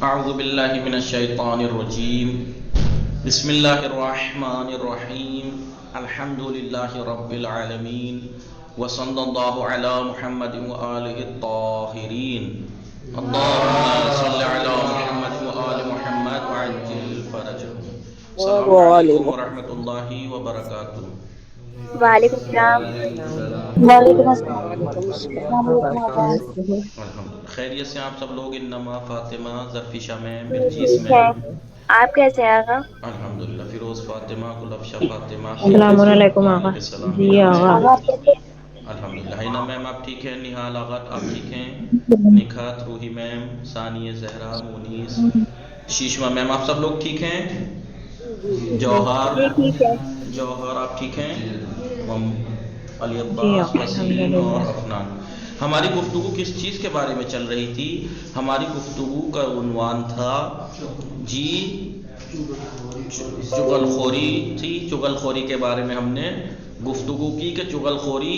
اعوذ باللہ من الشیطان الرجیم بسم اللہ الرحمن الرحیم الحمد للہ رب العالمین وصلی اللہ علی محمد وآلہ الطاہرین اللہم صلی علی محمد وآل محمد وعجل فرجہم. السلام علیکم ورحمۃ اللہ وبرکاتہ. وعلیکم السلام. وعلیکم السلام ورحمۃ اللہ وبرکاتہ. الحمد خیریت سے آپ سب لوگ؟ انما فاطمہ ظرفیشہ میں بلچیس ٹھیک میں ہے. آپ کیسے ہیں آقا؟ الحمدللہ. فیروز فاطمہ، گلفشہ فاطمہ، السلام علیکم آقا. وعلیکم السلام. جی آقا. الحمدللہ. ہینا میم آپ ٹھیک ہیں؟ نہال آغا آپ ٹھیک ہیں؟ نکھات، روحی میم، ثانیہ، زہرا، مونیس، شیشما میم آپ سب لوگ ٹھیک ہیں؟ جوہر جی ٹھیک ہے. جوہر آپ ٹھیک ہیں؟ علی جی عباس، آقا وسیم الحمدللہ. اور افنان. ہماری گفتگو کس چیز کے بارے میں چل رہی تھی؟ ہماری گفتگو کا عنوان تھا جی چغل خوری تھی. چغل خوری کے بارے میں ہم نے گفتگو کی کہ چغل خوری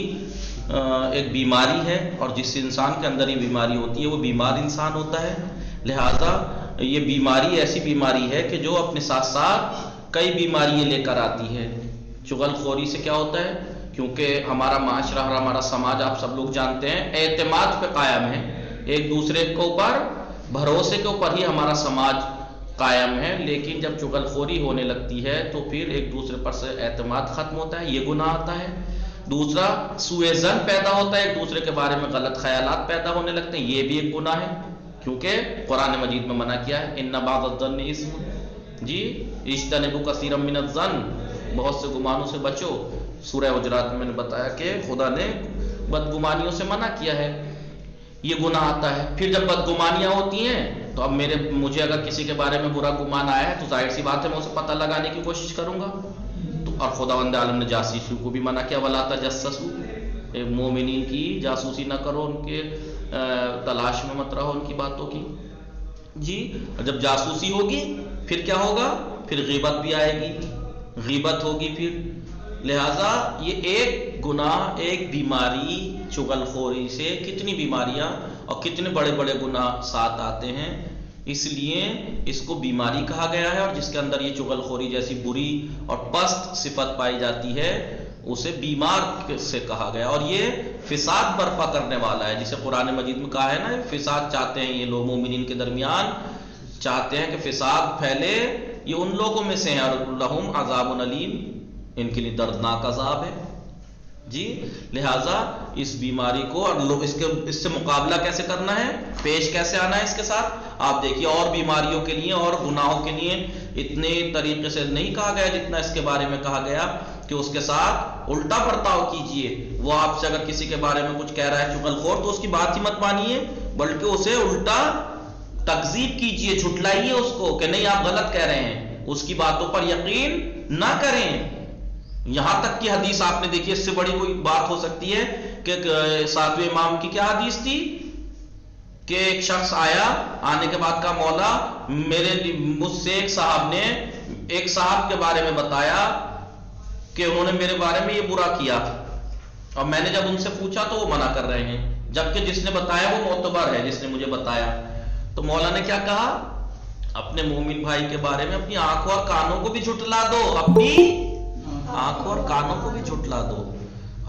ایک بیماری ہے، اور جس انسان کے اندر یہ بیماری ہوتی ہے وہ بیمار انسان ہوتا ہے. لہذا یہ بیماری ایسی بیماری ہے کہ جو اپنے ساتھ ساتھ کئی بیماریاں لے کر آتی ہے. چغل خوری سے کیا ہوتا ہے؟ کیونکہ ہمارا معاشرہ اور ہمارا سماج آپ سب لوگ جانتے ہیں اعتماد پہ قائم ہے، ایک دوسرے کے اوپر بھروسے کے اوپر ہی ہمارا سماج قائم ہے. لیکن جب چغل خوری ہونے لگتی ہے تو پھر ایک دوسرے پر سے اعتماد ختم ہوتا ہے، یہ گناہ آتا ہے. دوسرا، سوء ظن پیدا ہوتا ہے، ایک دوسرے کے بارے میں غلط خیالات پیدا ہونے لگتے ہیں، یہ بھی ایک گناہ ہے، کیونکہ قرآن مجید میں منع کیا ہے ان بعض الظن اسم. جی اجتنبوا کثیرا من الظن، بہت سے گمانوں سے بچو. سورہ حجرات میں نے بتایا کہ خدا نے بدگمانیوں سے منع کیا ہے، یہ گناہ آتا ہے. پھر جب بدگمانیاں ہوتی ہیں تو اب مجھے اگر کسی کے بارے میں برا گمان آیا ہے تو ظاہر سی بات ہے میں اسے پتہ لگانے کی کوشش کروں گا. تو اور خداوند عالم نے جاسوسی کو بھی منع کیا، ولا تجسسوا، مومنین کی جاسوسی نہ کرو، ان کے تلاش میں مت رہو ان کی باتوں کی. جی جب جاسوسی ہوگی پھر کیا ہوگا؟ پھر غیبت بھی آئے گی، غیبت ہوگی پھر. لہٰذا یہ ایک گناہ، ایک بیماری چغل خوری سے کتنی بیماریاں اور کتنے بڑے بڑے گناہ ساتھ آتے ہیں، اس لیے اس کو بیماری کہا گیا ہے. اور جس کے اندر یہ چغل خوری جیسی بری اور پست صفت پائی جاتی ہے اسے بیمار سے کہا گیا. اور یہ فساد برپا کرنے والا ہے، جسے قرآن مجید میں کہا ہے نا فساد چاہتے ہیں یہ لوگ، مومنین کے درمیان چاہتے ہیں کہ فساد پھیلے، یہ ان لوگوں میں سے ہیں. اور لہم عذاب علیم، ان کے لیے دردناک عذاب ہے. جی لہٰذا اس بیماری کو اور لوگ اس سے مقابلہ کیسے کرنا ہے، پیش کیسے آنا ہے اس کے ساتھ. آپ دیکھیے اور بیماریوں کے لیے اور گناہوں کے لیے اتنے طریقے سے نہیں کہا گیا جتنا اس کے بارے میں کہا گیا کہ اس کے ساتھ الٹا برتاؤ کیجئے. وہ آپ سے اگر کسی کے بارے میں کچھ کہہ رہا ہے چغل خور تو اس کی بات ہی مت مانیے، بلکہ اسے الٹا تکذیب کیجئے، جھٹلائیے اس کو کہ نہیں آپ غلط کہہ رہے ہیں، اس کی باتوں پر یقین نہ کریں. یہاں تک کہ حدیث آپ نے دیکھی، اس سے بڑی کوئی بات ہو سکتی ہے کہ ساتویں امام کی کیا حدیث تھی کہ ایک شخص آیا، آنے کے بعد کہا مولا مجھ سے ایک صاحب نے ایک صاحب کے بارے میں بتایا کہ انہوں نے میرے بارے میں یہ برا کیا، اور میں نے جب ان سے پوچھا تو وہ منع کر رہے ہیں، جبکہ جس نے بتایا وہ معتبر ہے جس نے مجھے بتایا. تو مولا نے کیا کہا؟ اپنے مومن بھائی کے بارے میں اپنی آنکھوں اور کانوں کو بھی جھٹلا دو، اپنی آنکھوں اور کانوں کو بھی جھٹلا دو.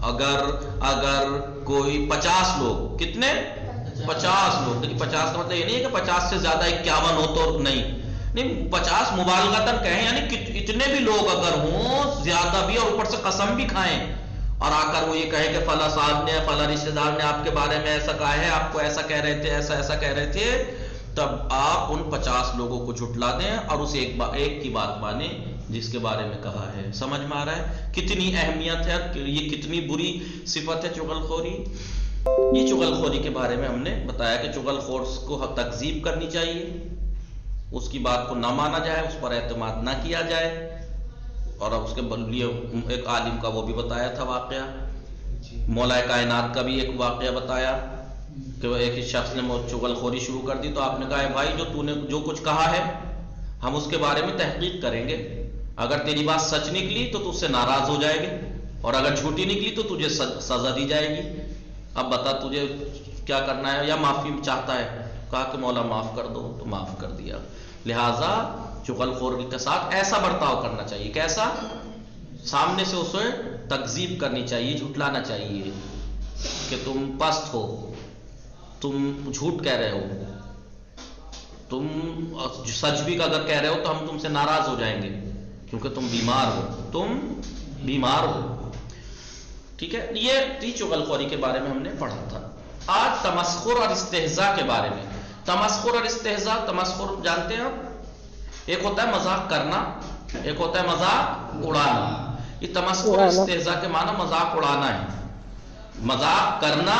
اگر کوئی 50 لوگ، کتنے 50 لوگ، لیکن 50 کا مطلب یہ نہیں ہے کہ 50 سے زیادہ 51 ہو تو نہیں 50 مبالغتاً کہیں، یعنی اتنے بھی لوگ اگر ہوں زیادہ بھی اور اوپر سے قسم بھی کھائیں اور آ کر وہ یہ کہے کہ فلاں صاحب نے فلاں رشتہ دار نے آپ کے بارے میں ایسا کہا ہے، آپ کو ایسا کہہ رہے تھے، ایسا کہہ رہے تھے، تب آپ ان 50 لوگوں کو جھٹلا دیں اور اسے ایک کی بات مانیں جس کے بارے میں کہا ہے. سمجھ میں آ رہا ہے کتنی اہمیت ہے، یہ کتنی بری صفت ہے چغل خوری. یہ چغل خوری کے بارے میں ہم نے بتایا کہ چغل خور کو تکذیب کرنی چاہیے، اس کی بات کو نہ مانا جائے، اس پر اعتماد نہ کیا جائے. اور اب اس کے لیے ایک عالم کا وہ بھی بتایا تھا واقعہ، مولا کائنات کا بھی ایک واقعہ بتایا کہ ایک شخص نے چغل خوری شروع کر دی. تو آپ نے کہا بھائی جو تو نے جو کچھ کہا ہے ہم اس کے بارے میں تحقیق کریں گے، اگر تیری بات سچ نکلی تو تجھ سے ناراض ہو جائے گی، اور اگر جھوٹی نکلی تو تجھے سزا دی جائے گی. اب بتا تجھے کیا کرنا ہے، یا معافی چاہتا ہے؟ کہا کہ مولا معاف کر دو تو معاف کر دیا. لہٰذا چغل خوری کے ساتھ ایسا برتاؤ کرنا چاہیے. کیسا؟ سامنے سے اسے تکذیب کرنی چاہیے, جھٹلانا چاہیے کہ تم پست ہو, تم جھوٹ کہہ رہے ہو, تم سچ بھی اگر کہہ رہے ہو تو ہم تم سے ناراض ہو جائیں گے کیونکہ تم بیمار ہو, تم بیمار ہو. ٹھیک ہے, یہ تھی چغل خوری کے بارے میں ہم نے پڑھا تھا. آج تمسخر اور استہزاء کے بارے میں. تمسخر اور استہزاء, تمسخر جانتے ہیں آپ, ایک ہوتا ہے مذاق کرنا, ایک ہوتا ہے مذاق اڑانا. یہ تمسخر اور استہزاء کے معنی مذاق اڑانا ہے. مذاق کرنا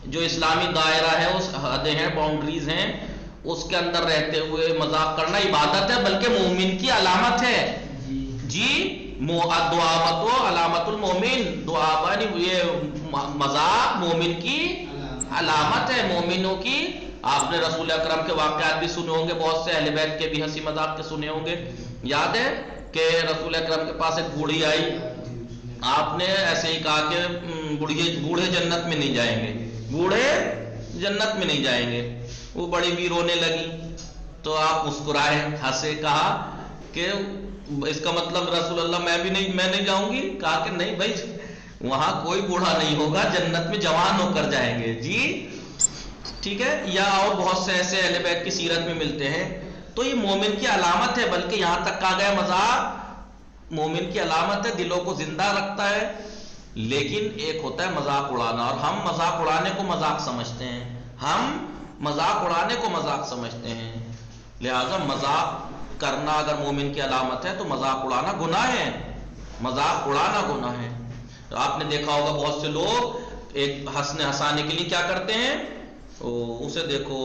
جو اسلامی دائرہ ہے, اس حدیں ہیں, باؤنڈریز ہیں, اس کے اندر رہتے ہوئے مذاق کرنا عبادت ہے, بلکہ مومن کی علامت ہے. جی, دعابت و علامت المومن, دعا یہ مذاق مومن کی علامت ہے, مومنوں کی. آپ نے رسول اکرم کے واقعات بھی سنے ہوں گے, بہت سے اہل بیت کے بھی ہنسی مذاق کے سنے ہوں گے. یاد ہے کہ رسول اکرم کے پاس ایک بوڑھی آئی, آپ نے ایسے ہی کہا کہ بوڑھے جنت میں نہیں جائیں گے, بوڑھے جنت میں نہیں جائیں گے. وہ بڑی بھی رونے لگی تو آپ مسکرائے, ہنسے, کہا کہ اس کا مطلب رسول اللہ میں نہیں جاؤں گی. کہا کہ نہیں بھائی, وہاں کوئی بوڑھا نہیں ہوگا, جنت میں جوان ہو کر جائیں گے. جی ٹھیک ہے. یا اور بہت سے ایسے اہل بیت کی سیرت میں ملتے ہیں. تو یہ مومن کی علامت ہے, بلکہ یہاں تک کہا گیا مذاق مومن کی علامت ہے, دلوں کو زندہ رکھتا ہے. لیکن ایک ہوتا ہے مذاق اڑانا, اور ہم مذاق اڑانے کو مذاق سمجھتے ہیں, ہم مذاق اڑانے کو مذاق سمجھتے ہیں. لہذا مذاق کرنا اگر مومن کی علامت ہے تو مذاق اڑانا گناہ ہے, مذاق اڑانا گناہ ہے. تو آپ نے دیکھا ہوگا بہت سے لوگ ایک ہنسنے ہنسانے کے لیے کیا کرتے ہیں, اسے دیکھو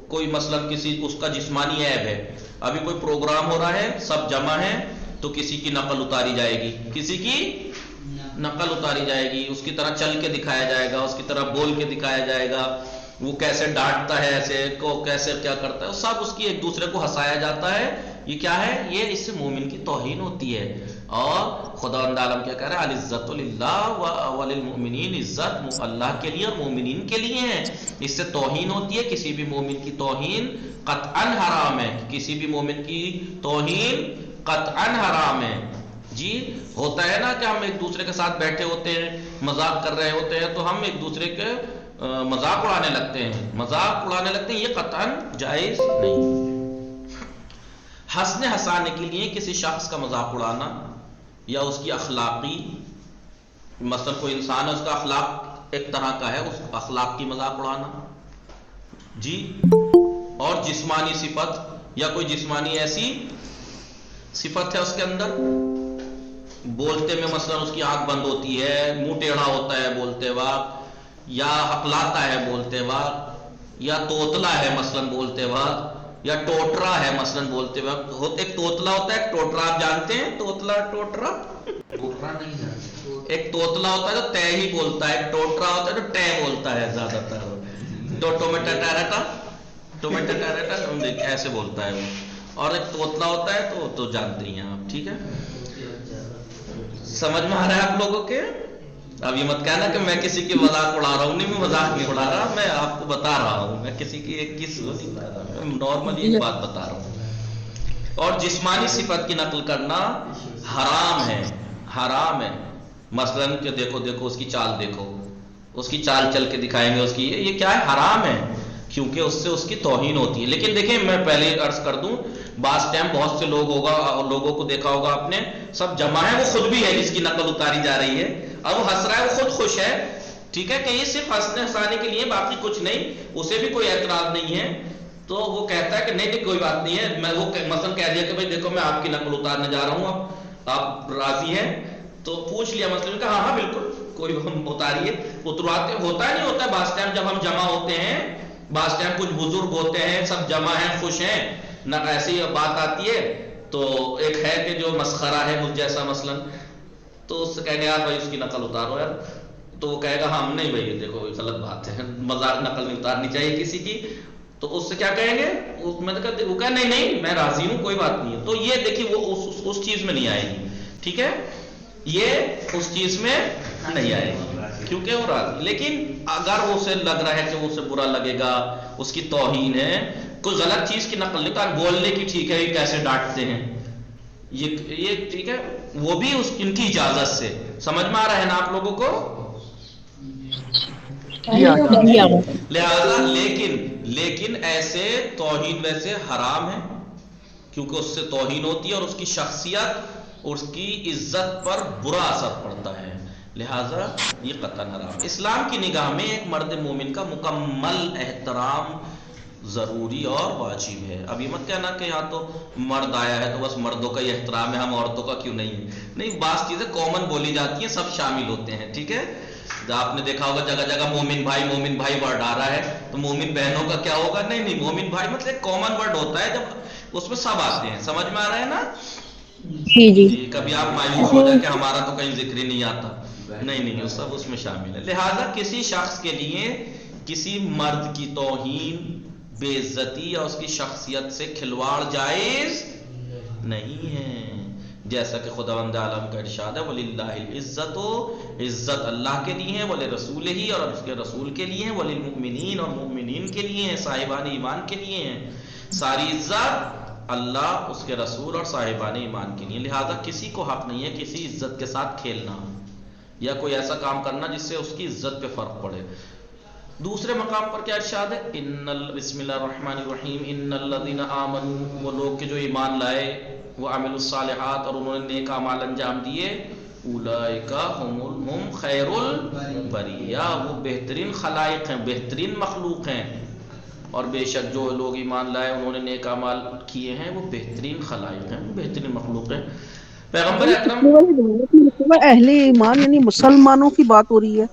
کوئی مثلا کسی اس کا جسمانی عیب ہے, ابھی کوئی پروگرام ہو رہا ہے, سب جمع ہیں, تو کسی کی نقل اتاری جائے گی, کسی کی نقل اتاری جائے گی, اس کی طرح چل کے دکھایا جائے گا, اس کی طرح بول کے دکھایا جائے گا, وہ کیسے ڈانٹتا ہے, ایسے کو کیسے کیا کرتا ہے, سب اس کی ایک دوسرے کو ہنسایا جاتا ہے. یہ کیا ہے, یہ اس سے مومن کی توہین ہوتی ہے. اور خداوند عالم کیا کہہ رہا ہے, العزت للہ وللمؤمنین, عزت اللہ کے لیے اور مومنین کے لیے ہے. اس سے توہین ہوتی ہے, کسی بھی مومن کی توہین قطعاً حرام ہے, کسی بھی مومن کی توہین قطعاً حرام ہے. جی ہوتا ہے نا کہ ہم ایک دوسرے کے ساتھ بیٹھے ہوتے ہیں, مذاق کر رہے ہوتے ہیں, تو ہم ایک دوسرے کے مذاق اڑانے لگتے ہیں, مذاق اڑانے لگتے ہیں, یہ قطعاً جائز نہیں. ہنسنے ہنسانے کے لیے کسی شخص کا مذاق اڑانا یا اس کی اخلاقی, مثلا کوئی انسان ہے, اس کا اخلاق ایک طرح کا ہے, اس اخلاق کی مذاق اڑانا. جی, اور جسمانی صفت یا کوئی جسمانی ایسی صفت ہے اس کے اندر, بولتے میں مثلا اس کی آنکھ بند ہوتی ہے, منہ ٹیڑھا ہوتا ہے بولتے وقت, یا ہقلاتا ہے بولتے وقت, یا توتلا ہے مثلا بولتے وقت, یا ٹوٹرا ہے مثلا بولتے وقت. ایک توتلا ہوتا ہے, ایک ٹوٹرا, آپ جانتے ہیں توتلا ٹوٹرا؟ ایک توتلا ہوتا ہے جو تے ہی بولتا ہے, ایک ٹوٹرا ہوتا ہے جو ٹے بولتا ہے زیادہ تر, تو ٹومیٹا ٹیراٹا ایسے بولتا ہے وہ. اور ایک توتلا ہوتا ہے تو جانتے ہی ہیں آپ. ٹھیک ہے, سمجھ میں آ رہا ہے آپ لوگوں کے؟ اب یہ مت کہنا کہ میں کسی کی مذاق اڑا رہا ہوں, نہیں, میں مذاق نہیں اڑا رہا, میں آپ کو بتا رہا ہوں, میں کسی کی ایک کس نارملی ایک بات بتا رہا ہوں. اور جسمانی صفت کی نقل کرنا حرام ہے, حرام ہے. مثلا کہ دیکھو اس کی چال, دیکھو اس کی چال چل کے دکھائیں گے اس کی, یہ کیا ہے, حرام ہے, کیونکہ اس سے اس کی توہین ہوتی ہے. لیکن دیکھیں, میں پہلے عرض کر دوں, بعض ٹائم بہت سے لوگوں کو دیکھا ہوگا آپ نے, سب جمع ہے, وہ خود بھی ہے جس کی نقل اتاری جا رہی ہے, اب وہ ہنس رہا ہے, وہ خود خوش ہے. ٹھیک ہے, کہ یہ صرف ہنسنے ہنسانے کے لیے, باقی کچھ نہیں, اسے بھی کوئی اعتراض نہیں ہے. تو وہ کہتا ہے کہ نہیں کوئی بات نہیں ہے, میں وہ مثلا کہہ دیا کہ بھائی دیکھو میں آپ کی نقل اتارنے جا رہا ہوں, اب آپ راضی ہیں؟ تو پوچھ لیا مثلا کہ ہاں بالکل کوئی اتاریے, اترواتے. ہوتا ہے نہیں ہوتا ہے, بعض ٹائم جب ہم جمع ہوتے ہیں, بعض ٹائم کچھ بزرگ ہوتے ہیں, سب جمع ہیں, خوش ہیں, نہ ایسی بات آتی ہے, تو ایک ہے کہ جو مسخرہ ہے مجھ جیسا مثلا, تو اس سے کہیں گے یار بھائی اس کی نقل اتارو یار, تو وہ کہے گا ہم نہیں بھائی دیکھو غلط بات ہے, مذاق نقل نہیں اتارنی چاہیے کسی کی. تو اس سے کیا کہیں گے, میں وہ کہا نہیں میں راضی ہوں, کوئی بات نہیں ہے. تو یہ دیکھیے وہ اس چیز میں نہیں آئے گی. ٹھیک ہے, یہ اس چیز میں نہیں آئے گی کیونکہ وہ راضی. لیکن اگر اسے لگ رہا ہے کہ اسے برا لگے گا, اس کی توہین ہے، کوئی غلط چیز کی نقل نہیں، تو بولنے کی ٹھیک ہے یہ کیسے ڈانٹتے ہیں، یہ ٹھیک ہے، وہ بھی ان کی اجازت سے. سمجھ میں آ رہا ہے نا آپ لوگوں کو؟ لہذا لیکن ایسے توہین ویسے حرام ہے، کیونکہ اس سے توہین ہوتی ہے اور اس کی شخصیت اور اس کی عزت پر برا اثر پڑتا ہے، لہذا یہ قطعاً حرام. اسلام کی نگاہ میں ایک مرد مومن کا مکمل احترام ضروری اور واجب ہے. اب یہ مت کہنا کہ یہاں تو مرد آیا ہے تو بس مردوں کا ہی احترام ہے، ہم عورتوں کا کیوں نہیں ہے؟ نہیں، بعض چیزیں کامن بولی جاتی ہیں، سب شامل ہوتے ہیں، ٹھیک ہے. آپ نے دیکھا ہوگا جگہ جگہ مومن بھائی ورڈ آ رہا ہے، تو مومن بہنوں کا کیا ہوگا؟ نہیں، مومن بھائی مطلب ایک کامن ورڈ ہوتا ہے، جب اس میں سب آتے ہیں. سمجھ میں آ رہا ہے نا؟ جی. کبھی آپ مایوس ہو جائے کہ ہمارا تو کہیں ذکر ہی نہیں آتا، نہیں، سب اس میں شامل ہے. لہذا کسی شخص کے لیے کسی مرد کی توہین، بے عزتی یا اس کی شخصیت سے کھلواڑ جائز نہیں ہے، جیسا کہ خداوند عالم کا ارشاد ہے وَلِلَّهِ الْعِزَّةُ، عزت اللہ کے لیے ہے، وَلِرَسُولِهِ، اور اس کے رسول کے لیے ہے، وَلِلْمُؤْمِنِينَ، اور مومنین کے لیے ہیں، صاحبان ایمان کے لیے ہیں. ساری عزت اللہ، اس کے رسول اور صاحبان ایمان کے لیے. لہذا کسی کو حق نہیں ہے کسی عزت کے ساتھ کھیلنا یا کوئی ایسا کام کرنا جس سے اس کی عزت پہ فرق پڑے. دوسرے مقام پر کیا ارشاد ہے؟ بسم اللہ الرحمن الرحیم، ان الذین آمنوا، وہ لوگ کہ جو ایمان لائے، وہ عملوا الصالحات، اور انہوں نے نیک اعمال انجام دیے، اولئک ہم خیر البریہ، وہ بہترین خلائق ہیں، بہترین مخلوق ہیں. اور بے شک جو لوگ ایمان لائے انہوں نے نیک اعمال کیے ہیں، وہ بہترین خلائق ہیں، بہترین مخلوق ہیں. پیغمبر اکرم اہل ایمان یعنی مسلمانوں کی بات ہو رہی ہے،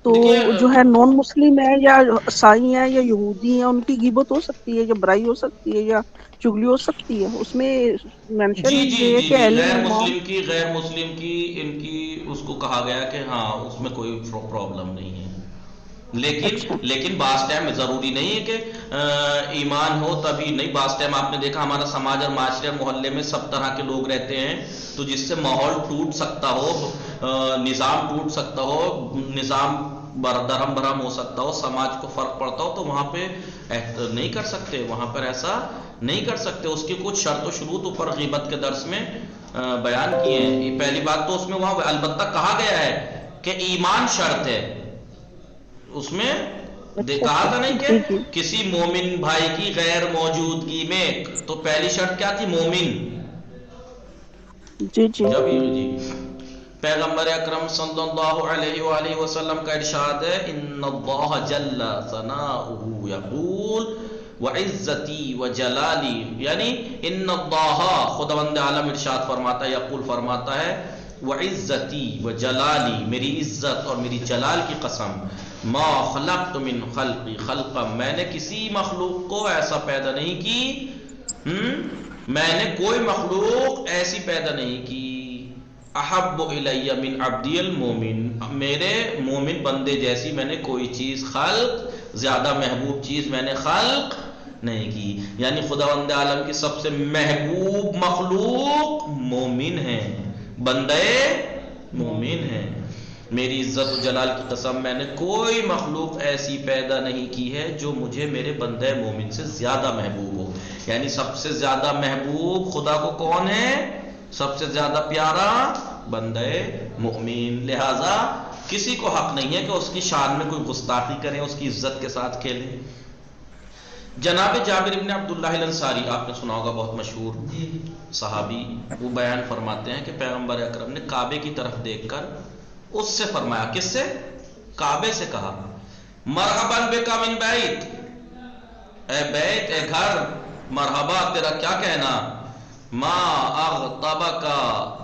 تو جو ہے نان مسلم ہے یا عیسائی ہیں یا یہودی ہیں، ان کی غیبت ہو سکتی ہے یا برائی ہو سکتی ہے یا چغلی ہو سکتی ہے. اس میں مینشن یہ ہے کہ اہل ایمان، غیر مسلم کی ان کی اس کو کہا گیا کہ ہاں اس میں کوئی پرابلم نہیں ہے. لیکن بعض ٹائم ضروری نہیں ہے کہ ایمان ہو تبھی نہیں. بعض ٹائم آپ نے دیکھا ہمارا سماج اور معاشرے اور محلے میں سب طرح کے لوگ رہتے ہیں، تو جس سے ماحول ٹوٹ سکتا ہو، نظام ٹوٹ سکتا ہو، نظام درہم برہم ہو سکتا ہو، سماج کو فرق پڑتا ہو، تو وہاں پہ نہیں کر سکتے، وہاں پر ایسا نہیں کر سکتے. اس کی کچھ شرط و شروط اوپر غیبت کے درس میں بیان کیے ہیں. پہلی بات تو اس میں وہاں البتہ کہا گیا ہے کہ ایمان شرط ہے، اس میں کہا تھا نہیں کہ کسی مومن بھائی کی غیر موجودگی میں، تو پہلی شرط کیا تھی؟ مومن. جی. پیغمبر اکرم صلی اللہ علیہ وآلہ وسلم کا ارشاد ہے ان اللہ جل ثناؤہ یقول وعزتی وجلالی، یعنی ان اللہ، خداوند عالم ارشاد فرماتا ہے، یقول فرماتا ہے، وعزتی وجلالی، میری عزت اور میری جلال کی قسم، ما خلقت من خلقی خلقا، میں نے کسی مخلوق کو ایسا پیدا نہیں کی، میں نے کوئی مخلوق ایسی پیدا نہیں کی، احب الی من عبدی المومن، میرے مومن بندے جیسی میں نے کوئی چیز خلق، زیادہ محبوب چیز میں نے خلق نہیں کی. یعنی خداوند عالم کی سب سے محبوب مخلوق مومن ہیں، بندے مومن ہیں. میری عزت و جلال کی قسم میں نے کوئی مخلوق ایسی پیدا نہیں کی ہے جو مجھے میرے بندے مومن سے زیادہ محبوب ہو. یعنی سب سے زیادہ محبوب خدا کو کون ہے؟ سب سے زیادہ پیارا بندے مومن. لہذا کسی کو حق نہیں ہے کہ اس کی شان میں کوئی گستاخی کرے، اس کی عزت کے ساتھ کھیلے. جناب جابر ابن عبداللہ الانصاری، آپ نے سنا ہوگا، بہت مشہور صحابی، وہ بیان فرماتے ہیں کہ پیغمبر اکرم نے کعبے کی طرف دیکھ کر اس سے فرمایا، کس سے؟ کعبے سے کہا، مرحبا بک من بیت، اے بیت، اے گھر، مرحبا، تیرا کیا کہنا، ما اغتبک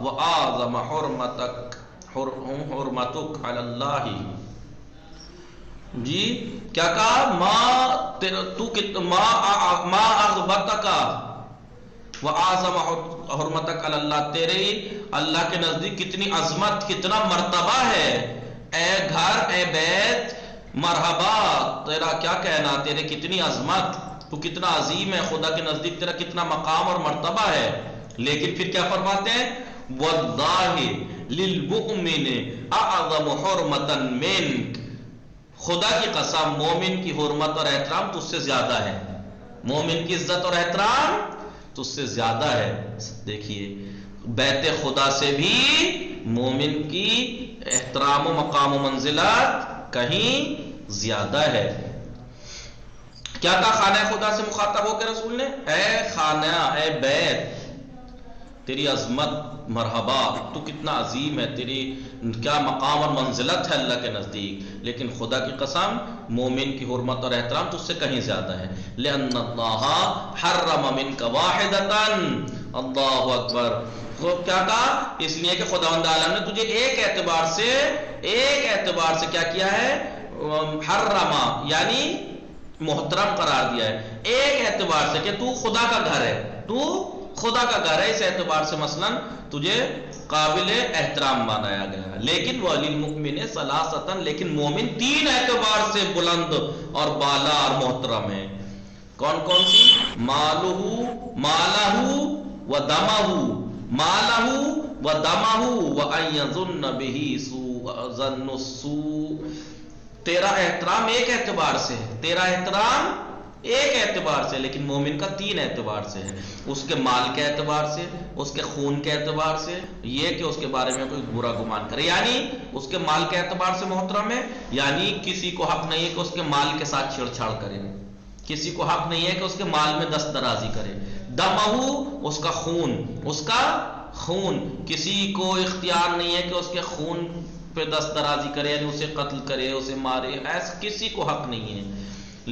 واعظم حرمتک علی اللہ. جی کیا کہا؟ ما اغبتک واعظم حرمتک علی اللہ، تیرے اللہ کے نزدیک کتنی عظمت، کتنا مرتبہ ہے. اے گھر، اے بیت، مرحبا، تیرا کیا کہنا، تیرے کتنی عظمت، تو کتنا عظیم ہے، خدا کے نزدیک تیرا کتنا مقام اور مرتبہ ہے. لیکن پھر کیا فرماتے ہیں؟ واللہ للمؤمن اعظم حرمتا منک، خدا کی قسم مومن کی حرمت اور احترام تجھ سے زیادہ ہے، مومن کی عزت اور احترام تجھ سے زیادہ ہے۔ دیکھیے بیت خدا سے بھی مومن کی احترام و مقام و منزلت کہیں زیادہ ہے۔ کیا کہا خانہ خدا سے مخاطب ہو کے رسول نے؟ اے خانہ، اے بیت، تیری عظمت مرحبا، تو کتنا عظیم ہے، تیری کیا مقام اور منزلت ہے اللہ کے نزدیک، لیکن خدا کی قسم مومن کی حرمت اور احترام تجھ سے کہیں زیادہ ہے۔ لأن اللہ حرم منک واحدۃ، اللہ اکبر۔ کیا کہا؟ اس لیے کہ خداوند عالم نے تجھے ایک اعتبار سے کیا کیا ہے؟ حرما یعنی محترم قرار دیا ہے، ایک اعتبار سے کہ تو خدا کا گھر ہے، تو خدا کا گھر ہے، اس اعتبار سے مثلا تجھے قابل احترام بنایا گیا ہے۔ لیکن وَلِلْمُؤْمِنِ ثَلَاثَةً، لیکن مومن تین اعتبار سے بلند اور بالا اور محترم ہے۔ کون کون سی؟ مالہ و دمہ، مالہ و دمہ وَأَن يَظُنَّ بِهِ ظَنُّ السُّوء۔ تیرا احترام ایک اعتبار سے ہے، تیرا احترام ایک اعتبار سے، لیکن مومن کا تین اعتبار سے ہے، اس کے مال کے اعتبار سے، اس کے خون کے اعتبار سے، یہ کہ اس کے بارے میں کوئی برا گمان کرے، یعنی اس کے مال کے اعتبار سے محترم ہے، یعنی کسی کو حق نہیں ہے کہ اس کے مال کے ساتھ چھیڑ چھاڑ کرے، کسی کو حق نہیں ہے کہ اس کے مال میں دست درازی کرے۔ دمہ، اس کا خون، کسی کو اختیار نہیں ہے کہ اس کے خون پہ دست درازی کرے، یعنی اسے قتل کرے، اسے مارے، ایسا کسی کو حق نہیں ہے۔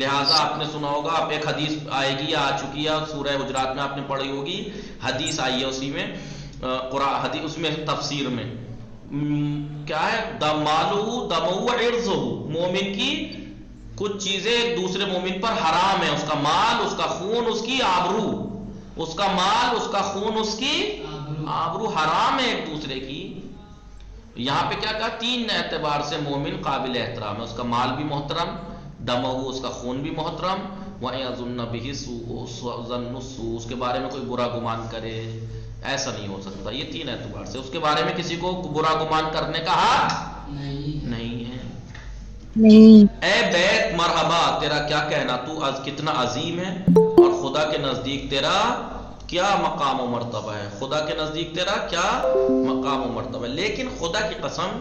لہٰذا آپ نے سنا ہوگا، آپ ایک حدیث آئے گی یا آ چکی ہے سورہ حجرات میں آپ نے پڑھی ہوگی، حدیث آئی ہے اسی میں، قرآن حدیث اس میں تفسیر میں کیا ہے؟ مالہ دمہ عرضہ، مومن کی کچھ چیزیں ایک دوسرے مومن پر حرام ہے، اس کا مال، اس کا خون، اس کی آبرو، اس کا مال، اس کا خون، اس کی آبرو حرام ہے ایک دوسرے کی۔ یہاں پہ کیا کہا؟ تین اعتبار سے مومن قابل احترام ہے، اس کا مال بھی محترم، دمہ، اس کا خون بھی محترم، وَيَظُنَّ بِهِ ظَنُّ السُّوء، اس کے بارے میں کوئی برا گمان کرے، ایسا نہیں ہو سکتا۔ یہ تین اعتبار سے اس کے بارے میں کسی کو برا گمان کرنے کا حق نہیں ہے۔ اے بیت مرحبا، تیرا کیا کہنا، تو کتنا عظیم ہے، اور خدا کے نزدیک تیرا کیا مقام و مرتبہ ہے، خدا کے نزدیک تیرا کیا مقام و مرتبہ ہے۔ لیکن خدا کی قسم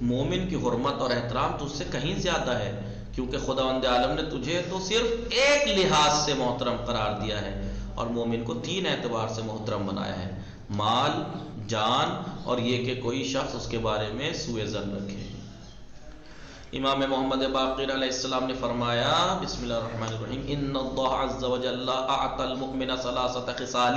مومن کی حرمت اور احترام تجھ سے کہیں زیادہ ہے، کیونکہ خداوند عالم نے تجھے تو صرف ایک لحاظ سے محترم قرار دیا ہے، اور مومن کو تین اعتبار سے محترم بنایا ہے، مال، جان، اور یہ کہ کوئی شخص اس کے بارے میں سوء ظن رکھے۔ امام محمد باقر علیہ السلام نے فرمایا، بسم اللہ الرحمن الرحیم، ان اللہ عز وجل اعطى المؤمن ثلاثه خصال،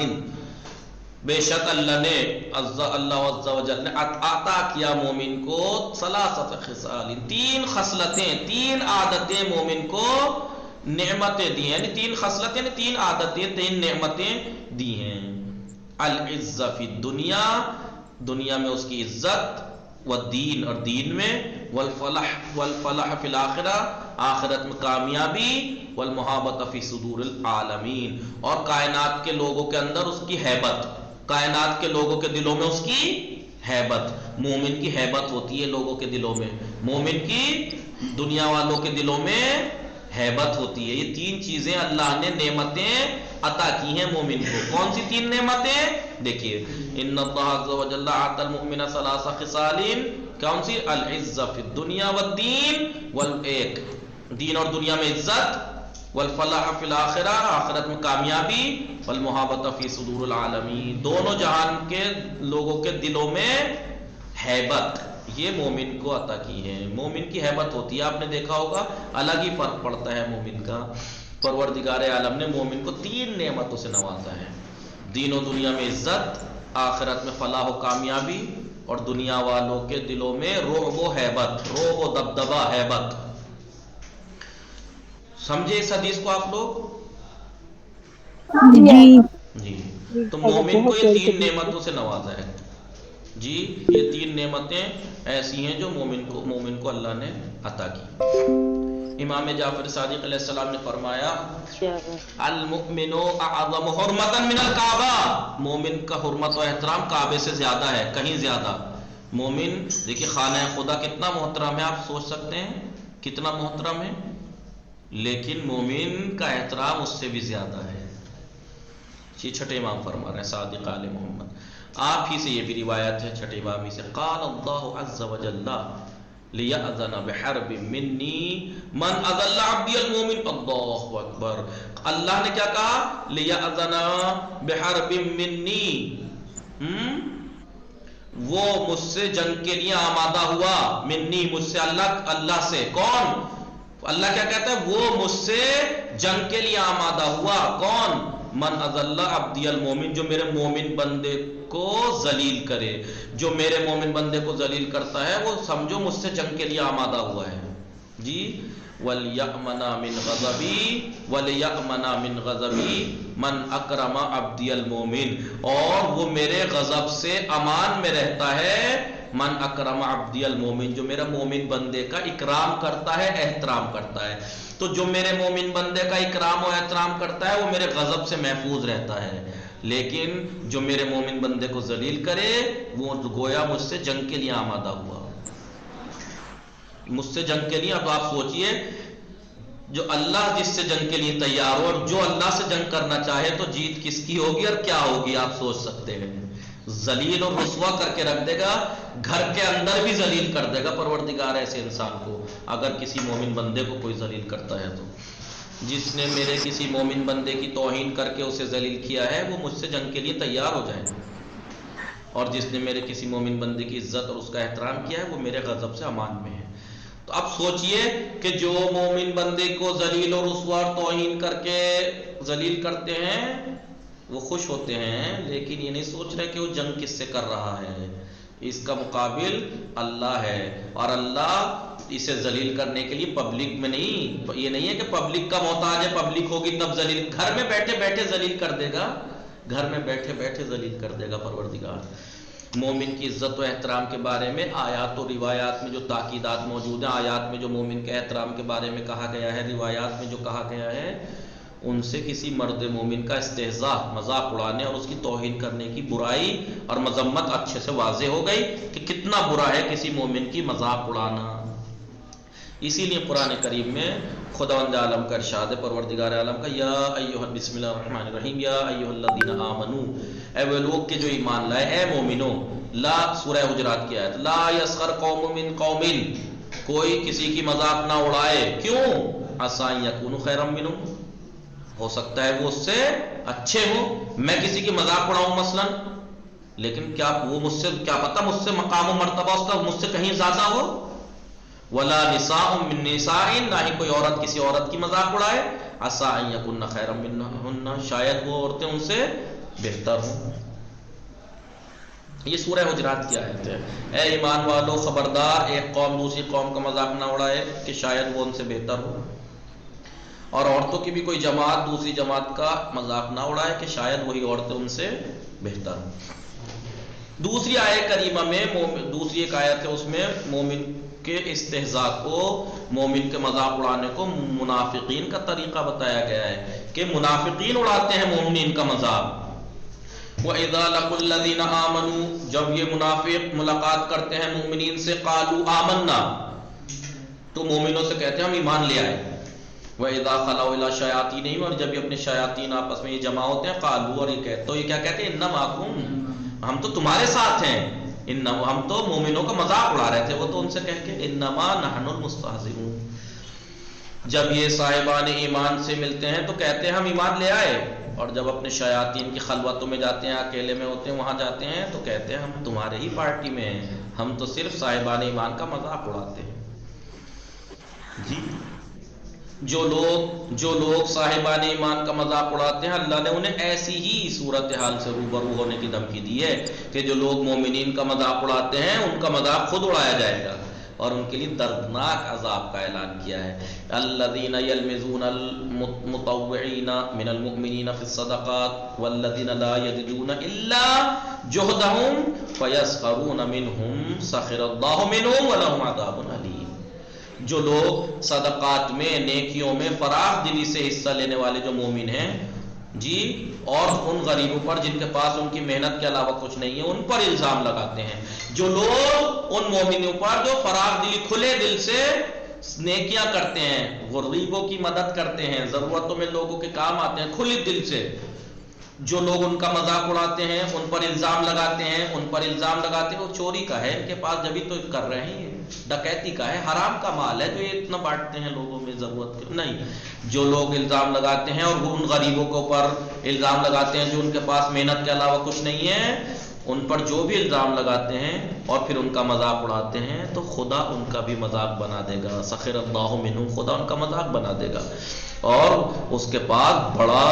بے شک اللہ عز وجل نے عطا کیا مومن کو ثلاثه خصال، تین خصلتیں، تین عادتیں مومن کو نعمتیں دی ہیں، یعنی تین خصلتیں، تین عادتیں، تین نعمتیں دی ہیں۔ العز فی الدنیا، دنیا میں اس کی عزت، والدین، اور دین میں، والفلاح فی الآخرہ، آخرت میں کامیابی، والمحابۃ فی صدور العالمین، اور کائنات کے لوگوں کے اندر اس کی ہیبت، کائنات کے لوگوں کے دلوں میں اس کی ہیبت، مومن کی ہیبت ہوتی ہے لوگوں کے دلوں میں، مومن کی دنیا والوں کے دلوں میں ہیبت ہوتی ہے۔ یہ تین چیزیں اللہ نے نعمتیں عطا کی ہیں مومن کو۔ کون سی تین نعمتیں؟ دیکھیے، ان اللہ عز وجل اعطى المؤمن ثلاث خصال، کون سی؟ العز فی الدنیا والدین، ایک دین اور دنیا میں عزت، والفلاح فی الآخرہ، آخرت میں کامیابی، والمحابۃ فی صدور العالمین، دونوں جہان کے لوگوں کے دلوں میں ہیبت، یہ مومن کو عطا کی ہے۔ مومن کی ہیبت ہوتی ہے، آپ نے دیکھا ہوگا، الگ ہی فرق پڑتا ہے مومن کا۔ پروردگار عالم نے مومن کو تین نعمتوں سے نوازا ہے، دین و دنیا میں عزت، آخرت میں فلاح و کامیابی، اور دنیا والوں کے دلوں میں رعب و ہیبت، رعب و دبدبہ، ہیبت۔ سمجھے اس حدیث کو آپ لوگ؟ جی، تو مومن کو یہ تین نعمتوں سے نوازا ہے۔ جی، یہ تین نعمتیں ایسی ہیں جو مومن کو اللہ نے عطا کی۔ امام جعفر صادق علیہ السلام نے فرمایا، المؤمن اعظم حرمتا من الکعبہ، مومن کا حرمت و احترام کعبے سے زیادہ ہے، کہیں زیادہ۔ مومن، دیکھیے خانہ خدا کتنا محترم ہے، آپ سوچ سکتے ہیں کتنا محترم ہے، لیکن مومن کا احترام اس سے بھی زیادہ ہے. یہ چھٹے امام فرما رہے ہیں صادق آل محمد. آپ ہی سے یہ بھی روایت ہے چھٹے امام ہی سے، قال اللہ عز وجل لیأذن بحرب منی من اذل عبدی المومن. اللہ اکبر. اللہ نے کیا کہا؟ لیأذن بحرب منی، وہ مجھ سے جنگ کے لیے آمادہ ہوا، منی مجھ سے، اللہ سے. کون؟ اللہ کیا کہتا ہے؟ وہ مجھ سے جنگ کے لیے آمادہ ہوا. کون؟ من اذل عبدی المومن، جو میرے مومن بندے کو ذلیل کرے. جو میرے مومن بندے کو ذلیل کرتا ہے وہ سمجھو مجھ سے جنگ کے لیے آمادہ ہوا ہے. جی وَلْيَأْمَنَا مِنْ غَضَبِي وَلْيَأْمَنَا مِنْ غَضَبِي مَنْ أَكْرَمَ عَبْدِيَ الْمُؤْمِنِ، اور وہ میرے غضب سے امان میں رہتا ہے. من اکرم عبدی المومن، جو میرا مومن بندے کا اکرام کرتا ہے، احترام کرتا ہے. تو جو میرے مومن بندے کا اکرام و احترام کرتا ہے وہ میرے غضب سے محفوظ رہتا ہے. لیکن جو میرے مومن بندے کو ذلیل کرے وہ گویا مجھ سے جنگ کے لیے آمادہ ہوا، مجھ سے جنگ کے لیے. اب آپ سوچئے، جو اللہ جس سے جنگ کے لیے تیار ہو اور جو اللہ سے جنگ کرنا چاہے تو جیت کس کی ہوگی اور کیا ہوگی؟ آپ سوچ سکتے ہیں. ذلیل اور رسوا کر کے رکھ دے گا، گھر کے اندر بھی ذلیل کر دے گا پروردگار ایسے انسان کو، اگر کسی مومن بندے کو کوئی ذلیل کرتا ہے تو. جس نے میرے کسی مومن بندے کی توہین کر کے اسے ذلیل کیا ہے وہ مجھ سے جنگ کے لیے تیار ہو جائے، اور جس نے میرے کسی مومن بندے کی عزت اور اس کا احترام کیا ہے وہ میرے غضب سے امان میں ہے. تو اب سوچئے کہ جو مومن بندے کو ذلیل اور رسوا اور توہین کر کے ذلیل کرتے ہیں وہ خوش ہوتے ہیں، لیکن یہ نہیں سوچ رہے کہ وہ جنگ کس سے کر رہا ہے. اس کا مقابل اللہ ہے، اور اللہ اسے ذلیل کرنے کے لیے پبلک میں نہیں، یہ نہیں ہے کہ پبلک کا محتاج ہے، پبلک ہوگی تب ذلیل، گھر میں بیٹھے بیٹھے ذلیل کر دے گا، گھر میں بیٹھے بیٹھے ذلیل کر دے گا پروردگار. مومن کی عزت و احترام کے بارے میں آیات و روایات میں جو تاکیدات موجود ہیں، آیات میں جو مومن کے احترام کے بارے میں کہا گیا ہے، روایات میں جو کہا گیا ہے، ان سے کسی مرد مومن کا استہزاء، مذاق اڑانے اور اس کی توہین کرنے کی برائی اور مذمت اچھے سے واضح ہو گئی کہ کتنا برا ہے کسی مومن کی مذاق اڑانا. اسی لیے قرآن کریم میں خداوند عالم کا ارشاد ہے، پروردگار عالم کا، یا ایھا بسم اللہ الرحمن الرحیم، یا ایھا الذین آمنو، اے وہ لوگ کہ جو ایمان لائے، اے مومنو. لا، سورہ حجرات کی آیت، لا یسخر قوم من قوم، کوئی کسی کی مذاق نہ اڑائے. کیوں؟ عسیٰ ان یکونوا خیرا منہم، ہو سکتا ہے وہ اس سے اچھے ہوں. میں کسی کی مذاق اڑاؤں مثلا، لیکن کیا وہ مجھ سے، کیا پتہ مجھ سے مقام و مرتبہ اس کا مجھ سے کہیں زیادہ ہو. ولا نساء من نساء، نہ ہی کوئی عورت کسی عورت کی مذاق اڑائے. عسیٰ ان یکن خیرا منہن، شاید وہ عورتیں ان سے بہتر ہوں. یہ سورہ حجرات کی آیت ہے. اے ایمان والو، خبردار، ایک قوم دوسری قوم کا مذاق نہ اڑائے کہ شاید وہ ان سے بہتر ہو، اور عورتوں کی بھی کوئی جماعت دوسری جماعت کا مذاق نہ اڑائے کہ شاید وہی عورتیں ان سے بہتر ہوں. دوسری آیت کریمہ میں دوسری ایک آیت ہے، اس میں مومن کے استہزاء کو، مومن کے مذاق اڑانے کو منافقین کا طریقہ بتایا گیا ہے کہ منافقین اڑاتے ہیں مومنین کا مذاق. وَإِذَا لَقُوا الَّذِينَ آمَنُوا، جب یہ منافق ملاقات کرتے ہیں مومنین سے، قَالُوا آمَنَّا، تو مومنوں سے کہتے ہیں ہم ایمان لے آئے. وَإِذَا خَلَوْا إِلَىٰ شَيَاطِينِهِمْ، اور جب یہ اپنے شیاطین آپس میں یہ جمع ہوتے ہیں، قَالُوا، اور یہ کہتے، تو یہ کیا کہتے ہیں، إِنَّ مَعَكُمْ، ہم تو تمہارے ساتھ ہیں. ہم تو مومنوں کا مذاق اڑا رہے تھے. وہ تو ان سے کہہ کے انما نحن المستہزئون. جب یہ صاحبان ایمان سے ملتے ہیں تو کہتے ہیں ہم ایمان لے آئے، اور جب اپنے شیاطین کی خلوتوں میں جاتے ہیں، اکیلے میں ہوتے ہیں، وہاں جاتے ہیں تو کہتے ہیں ہم تمہارے ہی پارٹی میں ہیں، ہم تو صرف صاحبان ایمان کا مذاق اڑاتے ہیں. جی، جو لوگ صاحبان ایمان کا مذاق اڑاتے ہیں، اللہ نے انہیں ایسی ہی صورتحال سے روبرو ہونے کی دھمکی دی ہے کہ جو لوگ مومنین کا مذاق اڑاتے ہیں ان کا مذاق خود اڑایا جائے گا، اور ان کے لیے دردناک عذاب کا اعلان کیا ہے. الذین یلمزون المطوعین من المؤمنین فی الصدقات والذین لا یجدون الا جہدہم فیسخرون منہم سخر اللہ منہم ولہم عذاب علیم. جو لوگ صدقات میں، نیکیوں میں فراخ دلی سے حصہ لینے والے جو مومن ہیں، جی، اور ان غریبوں پر جن کے پاس ان کی محنت کے علاوہ کچھ نہیں ہے ان پر الزام لگاتے ہیں. جو لوگ ان مومنوں پر جو فراخ دلی، کھلے دل سے نیکیاں کرتے ہیں، غریبوں کی مدد کرتے ہیں، ضرورتوں میں لوگوں کے کام آتے ہیں کھلے دل سے، جو لوگ ان کا مذاق اڑاتے ہیں، ان پر الزام لگاتے ہیں، وہ چوری کا ہے ان کے پاس جبھی تو کر رہے ہیں، ڈکیتی کا ہے، حرام کا مال ہے جو یہ اتنا بانٹتے ہیں لوگوں میں ضرورت کے نہیں. جو لوگ الزام لگاتے ہیں اور وہ ان غریبوں کے اوپر الزام لگاتے ہیں جو ان کے پاس محنت کے علاوہ کچھ نہیں ہے، ان پر جو بھی الزام لگاتے ہیں اور پھر ان کا مذاق اڑاتے ہیں تو خدا ان کا بھی مذاق بنا دے گا. سخر اللہ منہم، خدا ان کا مذاق بنا دے گا. اور اس کے بعد بڑا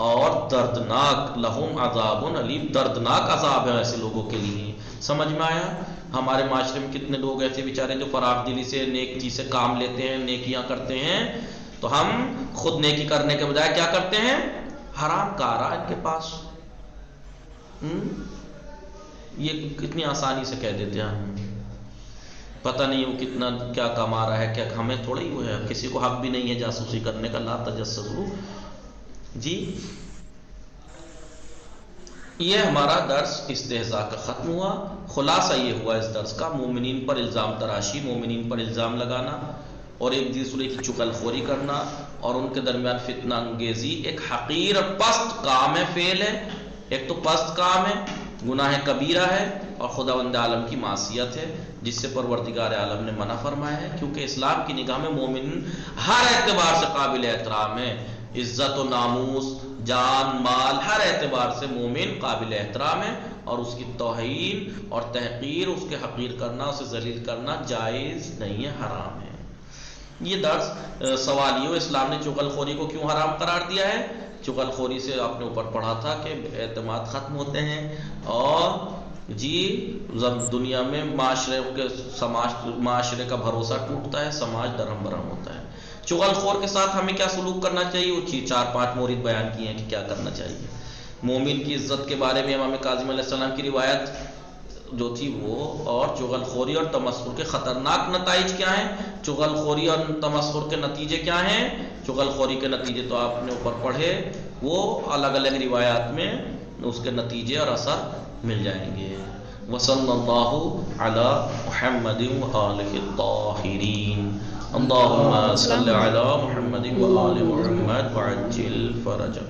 اور دردناک، لہم عذاب علیم، دردناک عذاب ہے ایسے لوگوں کے لیے. سمجھ میں آیا؟ ہمارے معاشرے میں کتنے لوگ ایسے بیچارے جو فراخ دلی سے نیک چیز سے کام لیتے ہیں، نیکیاں کرتے ہیں، تو ہم خود نیکی کرنے کے بجائے کیا کرتے ہیں؟ حرام کا آ رہا ان کے پاس. یہ کتنی آسانی سے کہہ دیتے ہیں ہم، پتہ نہیں وہ کتنا کیا کما رہا ہے، کیا ہمیں تھوڑی وہ ہے، کسی کو حق بھی نہیں ہے جاسوسی کرنے کا. لا تجسسوا. جی یہ ہمارا درس استہزاء کا ختم ہوا. خلاصہ یہ ہوا اس درس کا، مومنین پر الزام تراشی، مومنین پر الزام لگانا اور ایک دوسرے کی چغل خوری کرنا اور ان کے درمیان فتنہ انگیزی ایک حقیر پست کام ہے، فعل ہے. ایک تو پست کام ہے، گناہ کبیرہ ہے، اور خداوند عالم کی معصیت ہے جس سے پروردگار عالم نے منع فرمایا ہے. کیونکہ اسلام کی نگاہ میں مومن ہر اعتبار سے قابل احترام ہے، عزت و ناموس، جان مال، ہر اعتبار سے مومن قابل احترام ہے، اور اس کی توہین اور تحقیر، اس کے حقیر کرنا، اسے ذلیل کرنا جائز نہیں ہے، حرام ہے. یہ درس سوال یہ، اسلام نے چغل خوری کو کیوں حرام قرار دیا ہے؟ چغل خوری سے آپ نے اوپر پڑھا تھا کہ اعتماد ختم ہوتے ہیں اور جی دنیا میں معاشرے کا بھروسہ ٹوٹتا ہے، سماج درہم برہم ہوتا ہے. چغل خور کے ساتھ ہمیں کیا سلوک کرنا چاہیے؟ وہ 4-5 مورد بیان کیے ہیں کہ کیا کرنا چاہیے. مومن کی عزت کے بارے میں امام کاظم علیہ السلام کی روایت جو تھی وہ، اور چغل خوری اور تمسخر کے خطرناک نتائج کیا ہیں، چغل خوری اور تمسخر کے نتیجے کیا ہیں. چغل خوری کے نتیجے تو آپ نے اوپر پڑھے، وہ الگ الگ روایات میں اس کے نتیجے اور اثر مل جائیں گے. وصلی اللہ علی محمد وآلہ الطاہرین. اللہم صلی علی محمد وآل محمد وعجل فرجہ.